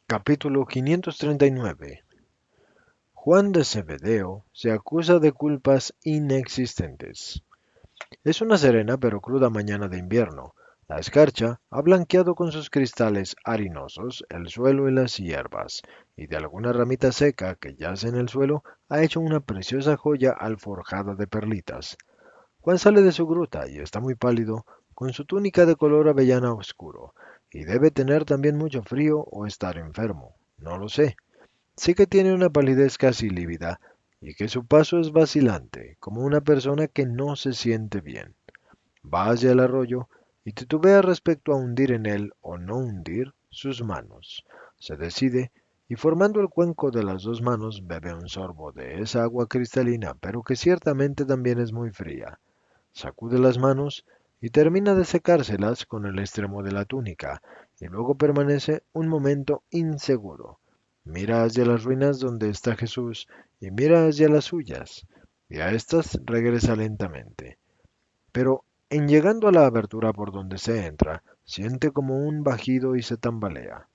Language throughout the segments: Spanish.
Capítulo 539. Juan de Zebedeo se acusa de culpas inexistentes. Es una serena pero cruda mañana de invierno. La escarcha ha blanqueado con sus cristales arenosos el suelo y las hierbas, y de alguna ramita seca que yace en el suelo ha hecho una preciosa joya alforjada de perlitas. Juan sale de su gruta y está muy pálido, con su túnica de color avellana oscuro, y debe tener también mucho frío o estar enfermo. No lo sé. Sí que tiene una palidez casi lívida y que su paso es vacilante, como una persona que no se siente bien. Va hacia el arroyo y titubea respecto a hundir en él o no hundir sus manos. Se decide y formando el cuenco de las dos manos bebe un sorbo de esa agua cristalina, pero que ciertamente también es muy fría. Sacude las manos y termina de secárselas con el extremo de la túnica, y luego permanece un momento inseguro. Mira hacia las ruinas donde está Jesús y mira hacia las suyas, y a estas regresa lentamente. Pero en llegando a la abertura por donde se entra, siente como un bajido y se tambalea.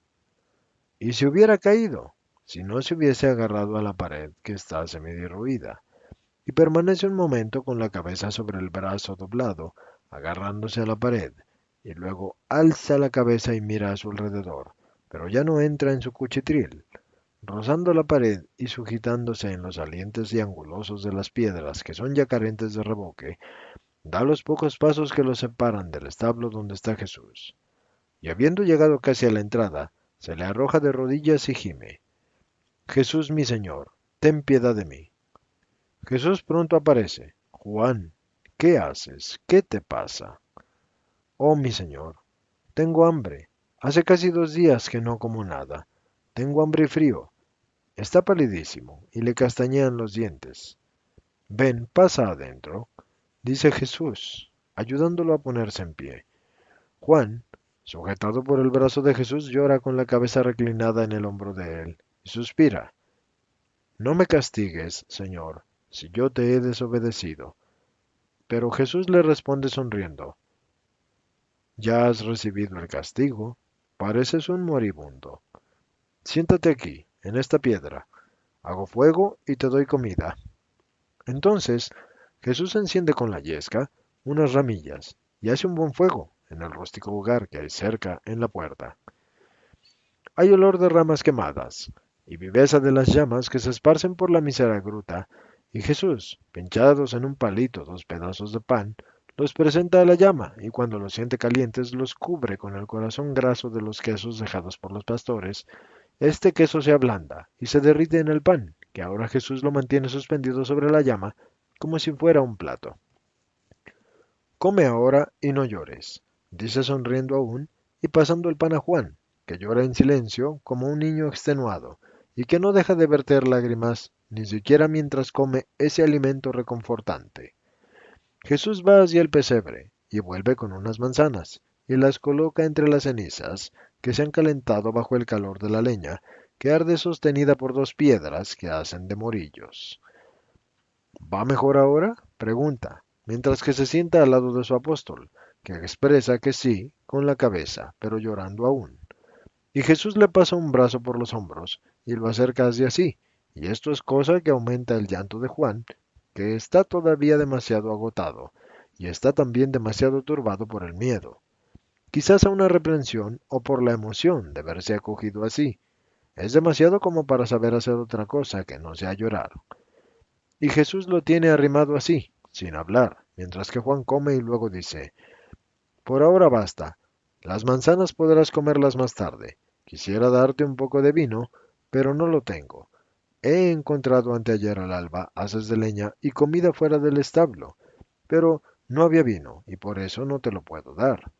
¿Y si hubiera caído? Si no se hubiese agarrado a la pared que está semiderruida y permanece un momento con la cabeza sobre el brazo doblado, agarrándose a la pared, y luego alza la cabeza y mira a su alrededor, pero ya no entra en su cuchitril, rozando la pared y sujetándose en los salientes y angulosos de las piedras que son ya carentes de reboque, da los pocos pasos que los separan del establo donde está Jesús, y habiendo llegado casi a la entrada, se le arroja de rodillas y gime, Jesús mi Señor, ten piedad de mí. Jesús pronto aparece. Juan, ¿qué haces? ¿Qué te pasa? Oh, mi señor, tengo hambre. Hace casi 2 días que no como nada. Tengo hambre y frío. Está palidísimo y le castañean los dientes. Ven, pasa adentro, dice Jesús, ayudándolo a ponerse en pie. Juan, sujetado por el brazo de Jesús, llora con la cabeza reclinada en el hombro de él y suspira. No me castigues, Señor, si yo te he desobedecido. Pero Jesús le responde sonriendo, ya has recibido el castigo, pareces un moribundo. Siéntate aquí, en esta piedra, hago fuego y te doy comida. Entonces Jesús enciende con la yesca unas ramillas y hace un buen fuego en el rústico hogar que hay cerca en la puerta. Hay olor de ramas quemadas y viveza de las llamas que se esparcen por la mísera gruta, y Jesús, pinchados en un palito 2 pedazos de pan, los presenta a la llama, y cuando los siente calientes los cubre con el corazón graso de los quesos dejados por los pastores. Este queso se ablanda y se derrite en el pan, que ahora Jesús lo mantiene suspendido sobre la llama, como si fuera un plato. Come ahora y no llores, dice sonriendo aún y pasando el pan a Juan, que llora en silencio como un niño extenuado, y que no deja de verter lágrimas ni siquiera mientras come ese alimento reconfortante. Jesús va hacia el pesebre y vuelve con unas manzanas, y las coloca entre las cenizas que se han calentado bajo el calor de la leña, que arde sostenida por 2 piedras que hacen de morillos. ¿Va mejor ahora? Pregunta, mientras que se sienta al lado de su apóstol, que expresa que sí con la cabeza, pero llorando aún. Y Jesús le pasa un brazo por los hombros y lo acerca hacia sí, y esto es cosa que aumenta el llanto de Juan, que está todavía demasiado agotado, y está también demasiado turbado por el miedo, quizás a una reprensión o por la emoción de verse acogido así. Es demasiado como para saber hacer otra cosa que no sea llorar. Y Jesús lo tiene arrimado así, sin hablar, mientras que Juan come y luego dice, por ahora basta, las manzanas podrás comerlas más tarde. Quisiera darte un poco de vino, pero no lo tengo. He encontrado anteayer al alba haces de leña y comida fuera del establo, pero no había vino y por eso no te lo puedo dar.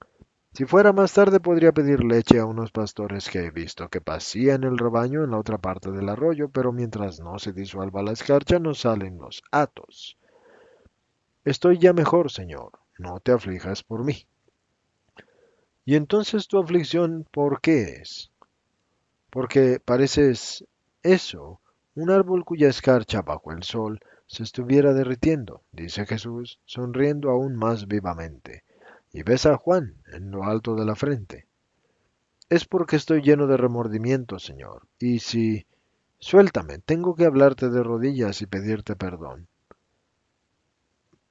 Si fuera más tarde podría pedir leche a unos pastores que he visto que pasían el rebaño en la otra parte del arroyo, pero mientras no se disuelva la escarcha no salen los hatos. Estoy ya mejor, Señor, no te aflijas por mí. ¿Y entonces tu aflicción por qué es? Porque pareces eso, un árbol cuya escarcha bajo el sol se estuviera derritiendo, dice Jesús, sonriendo aún más vivamente, y besa a Juan en lo alto de la frente. es porque estoy lleno de remordimiento, Señor. Y si... Suéltame, tengo que hablarte de rodillas y pedirte perdón.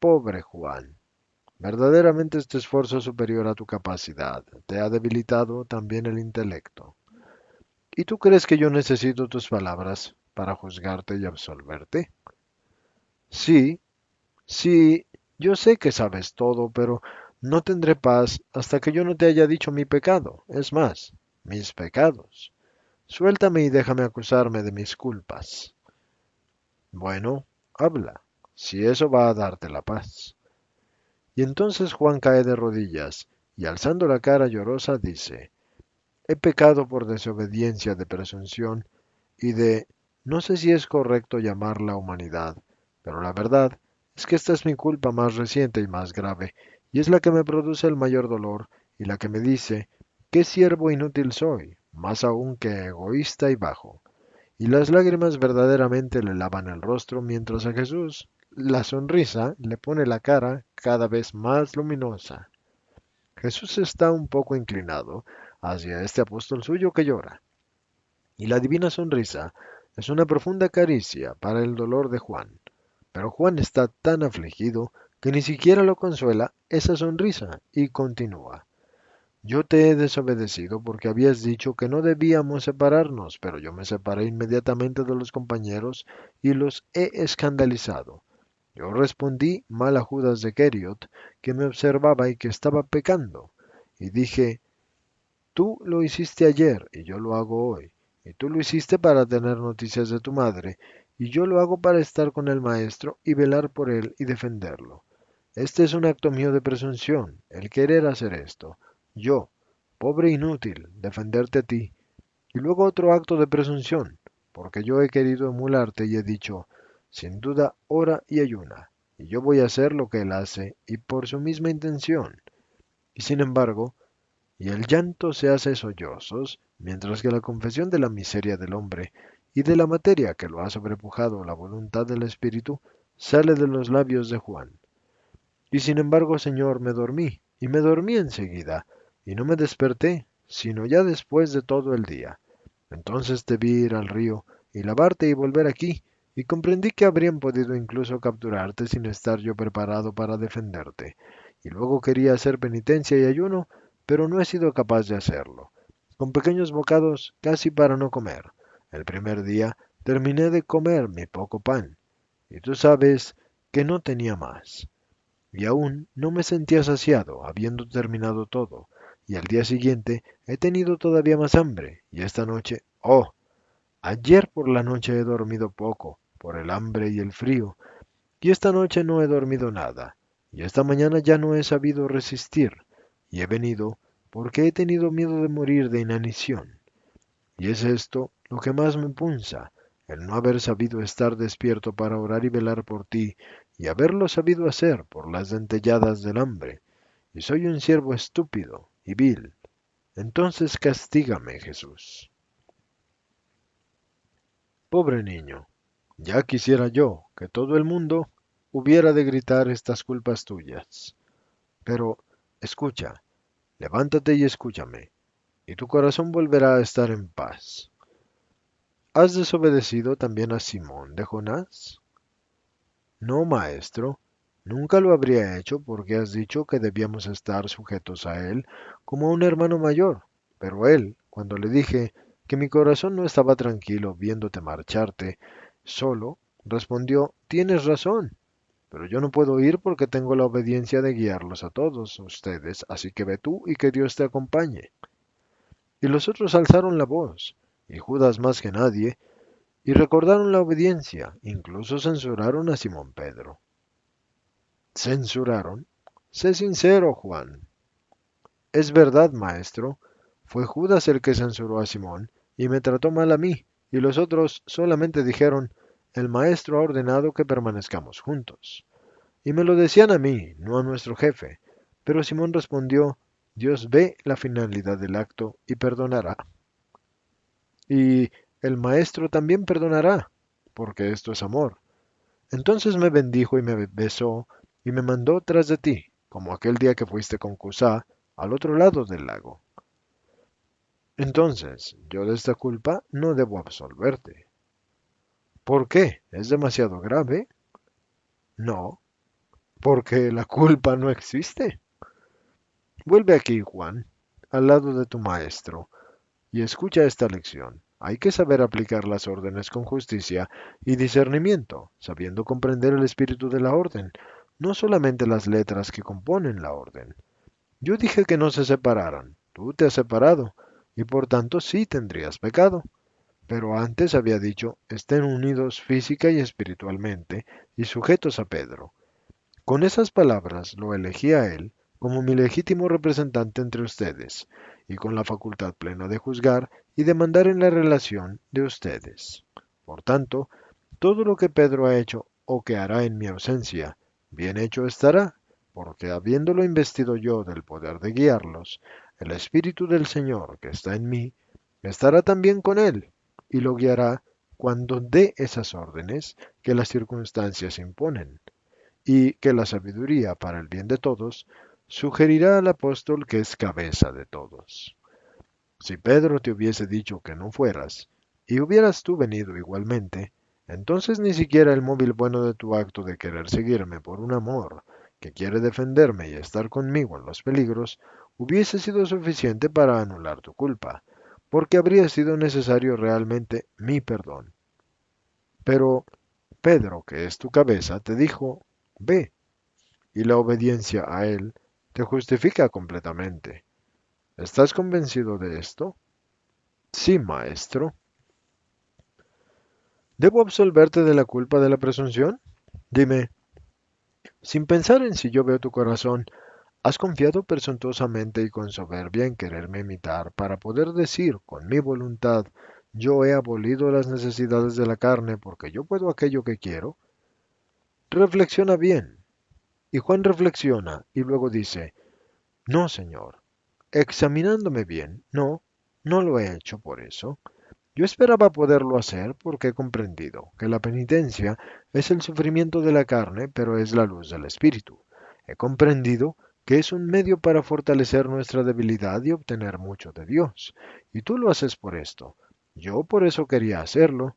Pobre Juan, verdaderamente este esfuerzo es superior a tu capacidad. Te ha debilitado también el intelecto. ¿Y tú crees que yo necesito tus palabras para juzgarte y absolverte? Sí, sí, yo sé que sabes todo, pero no tendré paz hasta que yo no te haya dicho mi pecado, es más, mis pecados. Suéltame y déjame acusarme de mis culpas. Bueno, habla, si eso va a darte la paz. Y entonces Juan cae de rodillas, y alzando la cara llorosa dice, he pecado por desobediencia de presunción y de, no sé si es correcto llamarla humanidad, pero la verdad es que esta es mi culpa más reciente y más grave, y es la que me produce el mayor dolor, y la que me dice, qué siervo inútil soy, más aún que egoísta y bajo. Y las lágrimas verdaderamente le lavan el rostro, mientras a Jesús la sonrisa le pone la cara cada vez más luminosa. Jesús está un poco inclinado hacia este apóstol suyo que llora, y la divina sonrisa es una profunda caricia para el dolor de Juan. Pero Juan está tan afligido que ni siquiera lo consuela esa sonrisa y continúa. Yo te he desobedecido porque habías dicho que no debíamos separarnos, pero yo me separé inmediatamente de los compañeros y los he escandalizado. Yo respondí mal a Judas de Keriot, que me observaba y que estaba pecando, y dije, tú lo hiciste ayer y yo lo hago hoy, y tú lo hiciste para tener noticias de tu madre, y yo lo hago para estar con el maestro y velar por él y defenderlo. Este es un acto mío de presunción, el querer hacer esto. Yo, pobre inútil, defenderte a ti. Y luego otro acto de presunción, porque yo he querido emularte y he dicho, sin duda, ora y ayuna, y yo voy a hacer lo que él hace, y por su misma intención. Y sin embargo, y el llanto se hace sollozos, mientras que la confesión de la miseria del hombre y de la materia que lo ha sobrepujado la voluntad del Espíritu sale de los labios de Juan. Y sin embargo, Señor, me dormí, y me dormí enseguida, y no me desperté, sino ya después de todo el día. Entonces te vi ir al río, y lavarte y volver aquí, y comprendí que habrían podido incluso capturarte sin estar yo preparado para defenderte. Y luego quería hacer penitencia y ayuno, pero no he sido capaz de hacerlo. Con pequeños bocados, casi para no comer. El primer día terminé de comer mi poco pan, y tú sabes que no tenía más. Y aún no me sentía saciado, habiendo terminado todo, y al día siguiente he tenido todavía más hambre, y esta noche, oh, ayer por la noche he dormido poco, por el hambre y el frío, y esta noche no he dormido nada, y esta mañana ya no he sabido resistir, y he venido porque he tenido miedo de morir de inanición. Y es esto lo que más me punza, el no haber sabido estar despierto para orar y velar por ti, y haberlo sabido hacer por las dentelladas del hambre. Y soy un siervo estúpido y vil. Entonces castígame, Jesús. Pobre niño, ya quisiera yo que todo el mundo hubiera de gritar estas culpas tuyas. Pero, escucha, levántate y escúchame, y tu corazón volverá a estar en paz. ¿Has desobedecido también a Simón de Jonás? No, maestro, nunca lo habría hecho porque has dicho que debíamos estar sujetos a él como a un hermano mayor. Pero él, cuando le dije que mi corazón no estaba tranquilo viéndote marcharte solo, respondió, tienes razón, pero yo no puedo ir porque tengo la obediencia de guiarlos a todos ustedes, así que ve tú y que Dios te acompañe. Y los otros alzaron la voz, y Judas más que nadie, y recordaron la obediencia, incluso censuraron a Simón Pedro. ¿Censuraron? Sé sincero, Juan. Es verdad, maestro. Fue Judas el que censuró a Simón y me trató mal a mí, y los otros solamente dijeron, el maestro ha ordenado que permanezcamos juntos. Y me lo decían a mí, no a nuestro jefe. Pero Simón respondió, Dios ve la finalidad del acto y perdonará. Y el maestro también perdonará, porque esto es amor. Entonces me bendijo y me besó y me mandó tras de ti, como aquel día que fuiste con Cusá al otro lado del lago. Entonces, yo de esta culpa no debo absolverte. ¿Por qué? ¿Es demasiado grave? No, porque la culpa no existe. Vuelve aquí, Juan, al lado de tu maestro, y escucha esta lección. Hay que saber aplicar las órdenes con justicia y discernimiento, sabiendo comprender el espíritu de la orden, no solamente las letras que componen la orden. Yo dije que no se separaran, tú te has separado, y por tanto sí tendrías pecado. Pero antes había dicho, estén unidos física y espiritualmente y sujetos a Pedro. Con esas palabras lo elegí a él como mi legítimo representante entre ustedes, y con la facultad plena de juzgar y de mandar en la relación de ustedes. Por tanto, todo lo que Pedro ha hecho o que hará en mi ausencia, bien hecho estará, porque habiéndolo investido yo del poder de guiarlos, el Espíritu del Señor que está en mí, estará también con él, y lo guiará cuando dé esas órdenes que las circunstancias imponen y que la sabiduría para el bien de todos sugerirá al apóstol que es cabeza de todos. Si Pedro te hubiese dicho que no fueras, y hubieras tú venido igualmente, entonces ni siquiera el móvil bueno de tu acto de querer seguirme por un amor que quiere defenderme y estar conmigo en los peligros, hubiese sido suficiente para anular tu culpa, porque habría sido necesario realmente mi perdón. Pero Pedro, que es tu cabeza, te dijo, ve, y la obediencia a él te justifica completamente. ¿Estás convencido de esto? Sí, maestro. ¿Debo absolverte de la culpa de la presunción? Dime, sin pensar en si yo veo tu corazón, ¿has confiado presuntuosamente y con soberbia en quererme imitar para poder decir con mi voluntad, yo he abolido las necesidades de la carne porque yo puedo aquello que quiero? Reflexiona bien. Y Juan reflexiona y luego dice, no, Señor, examinándome bien, no, no lo he hecho por eso. Yo esperaba poderlo hacer porque he comprendido que la penitencia es el sufrimiento de la carne, pero es la luz del espíritu. He comprendido que es un medio para fortalecer nuestra debilidad y obtener mucho de Dios. Y tú lo haces por esto. Yo por eso quería hacerlo.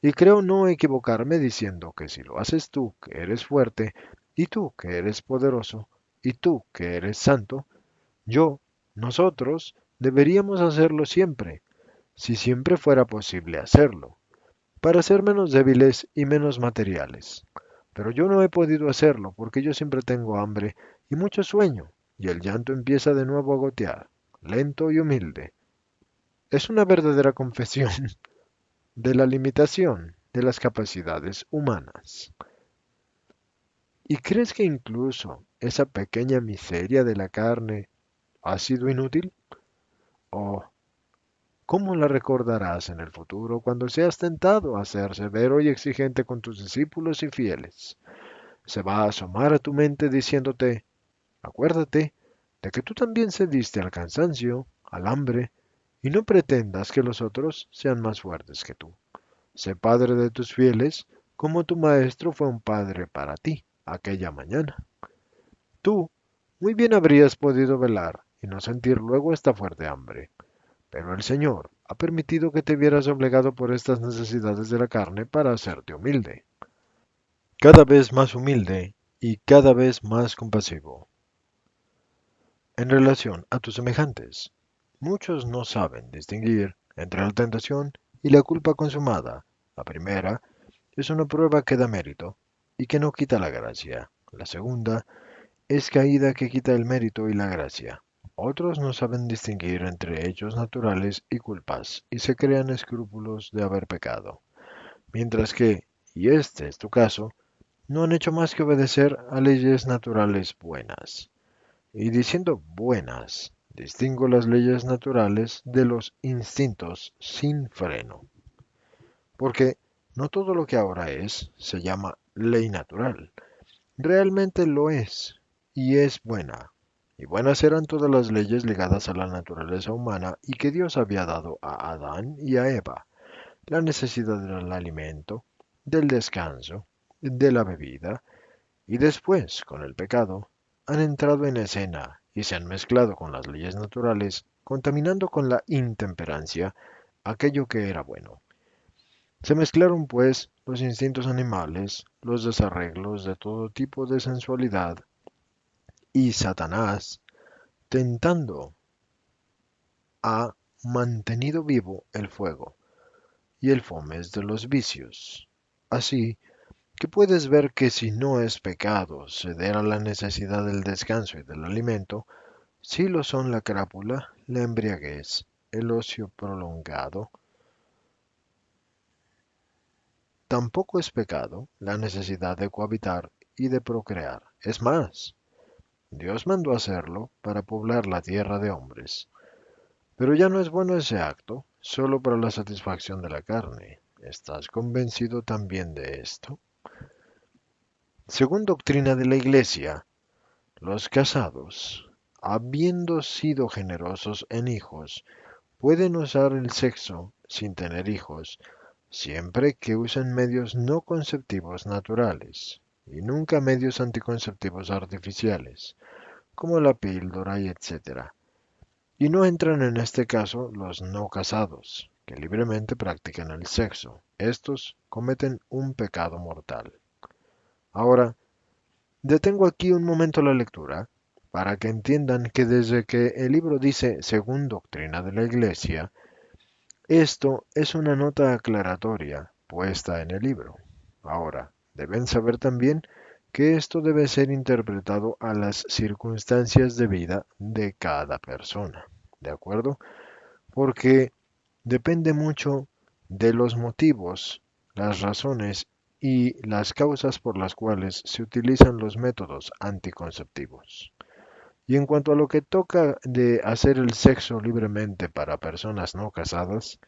Y creo no equivocarme diciendo que si lo haces tú, que eres fuerte, y tú, que eres poderoso, y tú, que eres santo, yo, nosotros, deberíamos hacerlo siempre, si siempre fuera posible hacerlo, para ser menos débiles y menos materiales. Pero yo no he podido hacerlo porque yo siempre tengo hambre y mucho sueño, y el llanto empieza de nuevo a gotear, lento y humilde. Es una verdadera confesión de la limitación de las capacidades humanas. ¿Y crees que incluso esa pequeña miseria de la carne ha sido inútil? ¿O cómo la recordarás en el futuro cuando seas tentado a ser severo y exigente con tus discípulos y fieles? Se va a asomar a tu mente diciéndote, acuérdate de que tú también cediste al cansancio, al hambre, y no pretendas que los otros sean más fuertes que tú. Sé padre de tus fieles, como tu maestro fue un padre para ti aquella mañana. Tú muy bien habrías podido velar y no sentir luego esta fuerte hambre, pero el Señor ha permitido que te vieras obligado por estas necesidades de la carne para hacerte humilde, cada vez más humilde y cada vez más compasivo. En relación a tus semejantes, muchos no saben distinguir entre la tentación y la culpa consumada. La primera es una prueba que da mérito y que no quita la gracia. La segunda es caída que quita el mérito y la gracia. Otros no saben distinguir entre hechos naturales y culpas y se crean escrúpulos de haber pecado. Mientras que, y este es tu caso, no han hecho más que obedecer a leyes naturales buenas. Y diciendo buenas, distingo las leyes naturales de los instintos sin freno. Porque no todo lo que ahora es se llama ley natural. Realmente lo es, y es buena. Y buenas eran todas las leyes ligadas a la naturaleza humana y que Dios había dado a Adán y a Eva. La necesidad del alimento, del descanso, de la bebida, y después, con el pecado, han entrado en escena y se han mezclado con las leyes naturales contaminando con la intemperancia aquello que era bueno. Se mezclaron, pues, los instintos animales, los desarreglos de todo tipo de sensualidad, y Satanás, tentando, ha mantenido vivo el fuego y el fomes de los vicios. Así que puedes ver que si no es pecado ceder a la necesidad del descanso y del alimento, sí lo son la crápula, la embriaguez, el ocio prolongado. Tampoco es pecado la necesidad de cohabitar y de procrear. Es más, Dios mandó hacerlo para poblar la tierra de hombres. Pero ya no es bueno ese acto, solo para la satisfacción de la carne. ¿Estás convencido también de esto? Según doctrina de la Iglesia, los casados, habiendo sido generosos en hijos, pueden usar el sexo sin tener hijos, siempre que usen medios no conceptivos naturales, y nunca medios anticonceptivos artificiales, como la píldora y etcétera. Y no entran en este caso los no casados, que libremente practican el sexo. Estos cometen un pecado mortal. Ahora, detengo aquí un momento la lectura para que entiendan que desde que el libro dice según doctrina de la Iglesia, esto es una nota aclaratoria puesta en el libro. Ahora, deben saber también que esto debe ser interpretado a las circunstancias de vida de cada persona. ¿De acuerdo? Porque depende mucho de los motivos, las razones y las causas por las cuales se utilizan los métodos anticonceptivos. Y en cuanto a lo que toca de hacer el sexo libremente para personas no casadas,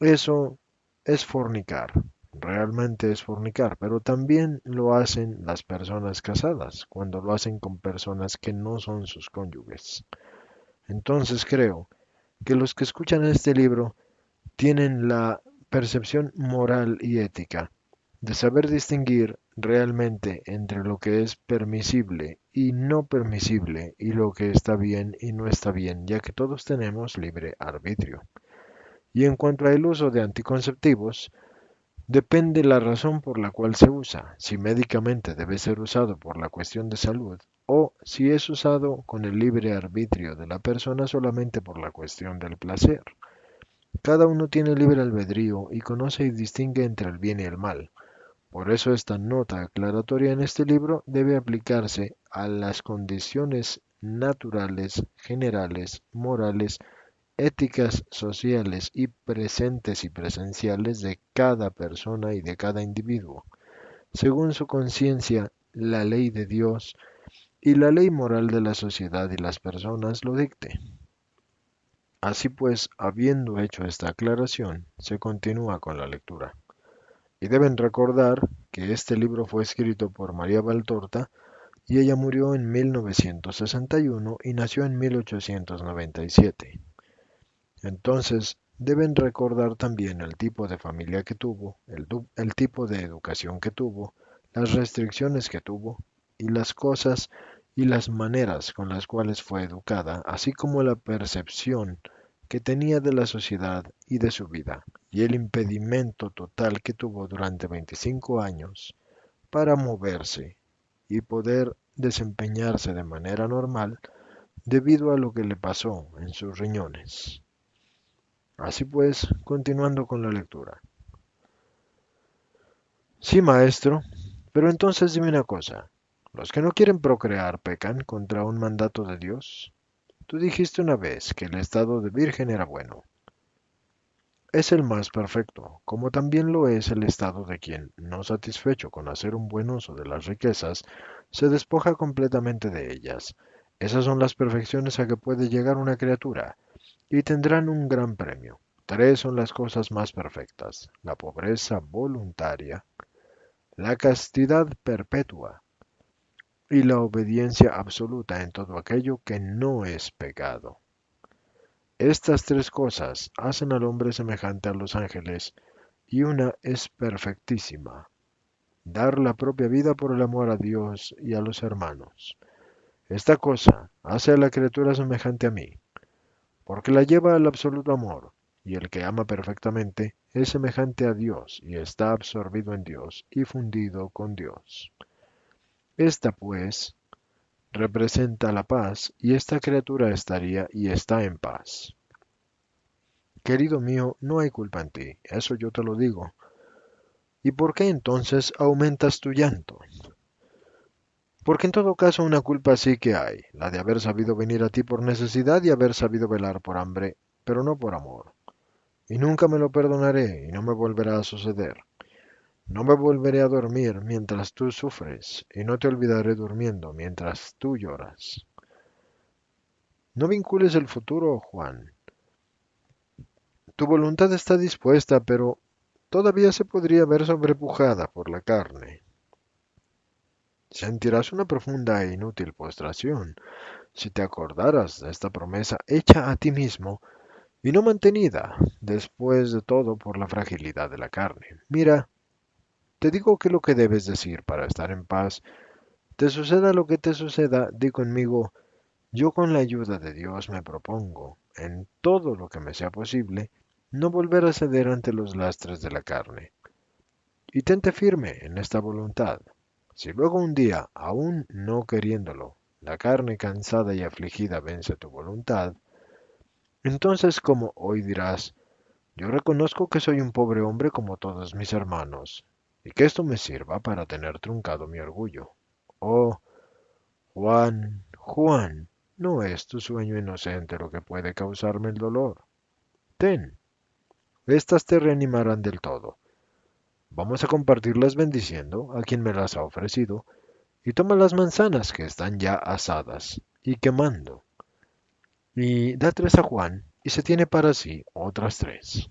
eso es fornicar, realmente es fornicar, pero también lo hacen las personas casadas, cuando lo hacen con personas que no son sus cónyuges. Entonces creo que los que escuchan este libro tienen la percepción moral y ética de saber distinguir realmente entre lo que es permisible y no permisible y lo que está bien y no está bien, ya que todos tenemos libre arbitrio. Y en cuanto al uso de anticonceptivos, depende la razón por la cual se usa, si médicamente debe ser usado por la cuestión de salud o si es usado con el libre arbitrio de la persona solamente por la cuestión del placer. Cada uno tiene libre albedrío y conoce y distingue entre el bien y el mal. Por eso esta nota aclaratoria en este libro debe aplicarse a las condiciones naturales, generales, morales, éticas, sociales y presentes y presenciales de cada persona y de cada individuo, según su conciencia, la ley de Dios y la ley moral de la sociedad y las personas lo dicte. Así pues, habiendo hecho esta aclaración, se continúa con la lectura. Y deben recordar que este libro fue escrito por María Valtorta y ella murió en 1961 y nació en 1897. Entonces, deben recordar también el tipo de familia que tuvo, el tipo de educación que tuvo, las restricciones que tuvo y las cosas y las maneras con las cuales fue educada, así como la percepción que tenía de la sociedad y de su vida, y el impedimento total que tuvo durante 25 años para moverse y poder desempeñarse de manera normal debido a lo que le pasó en sus riñones. Así pues, continuando con la lectura. Sí, maestro, pero entonces dime una cosa. ¿Los que no quieren procrear pecan contra un mandato de Dios? Tú dijiste una vez que el estado de virgen era bueno. Es el más perfecto, como también lo es el estado de quien, no satisfecho con hacer un buen uso de las riquezas, se despoja completamente de ellas. Esas son las perfecciones a que puede llegar una criatura, y tendrán un gran premio. Tres son las cosas más perfectas: la pobreza voluntaria, la castidad perpetua y la obediencia absoluta en todo aquello que no es pecado. Estas tres cosas hacen al hombre semejante a los ángeles, y una es perfectísima: dar la propia vida por el amor a Dios y a los hermanos. Esta cosa hace a la criatura semejante a mí. porque la lleva al absoluto amor, y el que ama perfectamente es semejante a Dios y está absorbido en Dios y fundido con Dios. Esta, pues, representa la paz, y esta criatura estaría y está en paz. Querido mío, no hay culpa en ti, eso yo te lo digo. ¿Y por qué entonces aumentas tu llanto? Porque en todo caso una culpa sí que hay, la de haber sabido venir a ti por necesidad y haber sabido velar por hambre, pero no por amor. Y nunca me lo perdonaré y no me volverá a suceder. No me volveré a dormir mientras tú sufres, y no te olvidaré durmiendo mientras tú lloras. No vincules el futuro, Juan. Tu voluntad está dispuesta, pero todavía se podría ver sobrepujada por la carne. Sentirás una profunda e inútil postración si te acordaras de esta promesa hecha a ti mismo y no mantenida, después de todo, por la fragilidad de la carne. Mira, te digo que lo que debes decir para estar en paz, te suceda lo que te suceda, di conmigo, yo con la ayuda de Dios me propongo, en todo lo que me sea posible, no volver a ceder ante los lastres de la carne. Y tente firme en esta voluntad. Si luego un día, aún no queriéndolo, la carne cansada y afligida vence tu voluntad, entonces como hoy dirás, yo reconozco que soy un pobre hombre como todos mis hermanos, y que esto me sirva para tener truncado mi orgullo. Oh, Juan, Juan, no es tu sueño inocente lo que puede causarme el dolor. Ten, estas te reanimarán del todo. Vamos a compartirlas bendiciendo a quien me las ha ofrecido, y toma las manzanas que están ya asadas y quemando, y da tres a Juan, y se tiene para sí otras tres.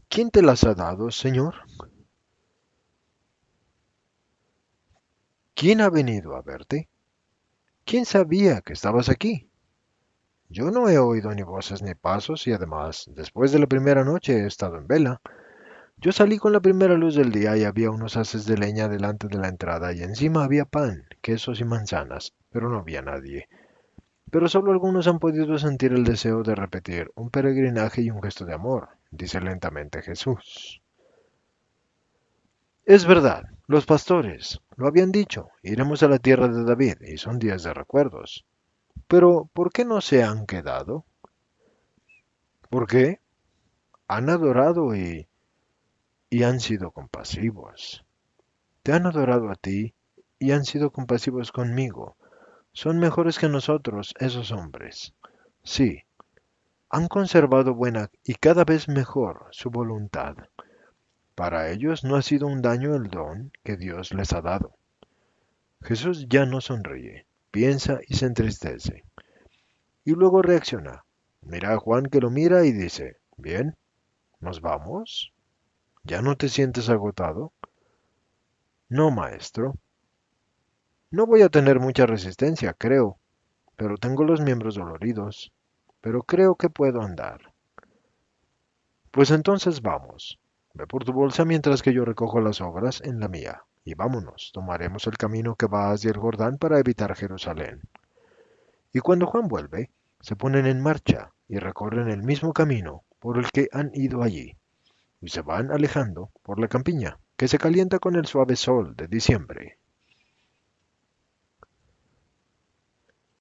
¿Quién te las ha dado, Señor? ¿Quién ha venido a verte? ¿Quién sabía que estabas aquí? Yo no he oído ni voces ni pasos y además, después de la primera noche he estado en vela. Yo salí con la primera luz del día y había unos haces de leña delante de la entrada y encima había pan, quesos y manzanas, pero no había nadie. Pero solo algunos han podido sentir el deseo de repetir un peregrinaje y un gesto de amor, dice lentamente Jesús. Es verdad, los pastores lo habían dicho, iremos a la tierra de David y son días de recuerdos. Pero, ¿por qué no se han quedado? ¿Por qué? Han adorado y han sido compasivos. Te han adorado a ti y han sido compasivos conmigo. Son mejores que nosotros, esos hombres. Sí, han conservado buena y cada vez mejor su voluntad. Para ellos no ha sido un daño el don que Dios les ha dado. Jesús ya no sonríe, piensa y se entristece. Y luego reacciona. Mira a Juan que lo mira y dice, bien, ¿nos vamos? ¿Ya no te sientes agotado? No, maestro. No voy a tener mucha resistencia, creo, pero tengo los miembros doloridos. Pero creo que puedo andar. Pues entonces vamos. Ve por tu bolsa mientras que yo recojo las obras en la mía. Y vámonos, tomaremos el camino que va hacia el Jordán para evitar Jerusalén. Y cuando Juan vuelve, se ponen en marcha y recorren el mismo camino por el que han ido allí, y se van alejando por la campiña, que se calienta con el suave sol de diciembre.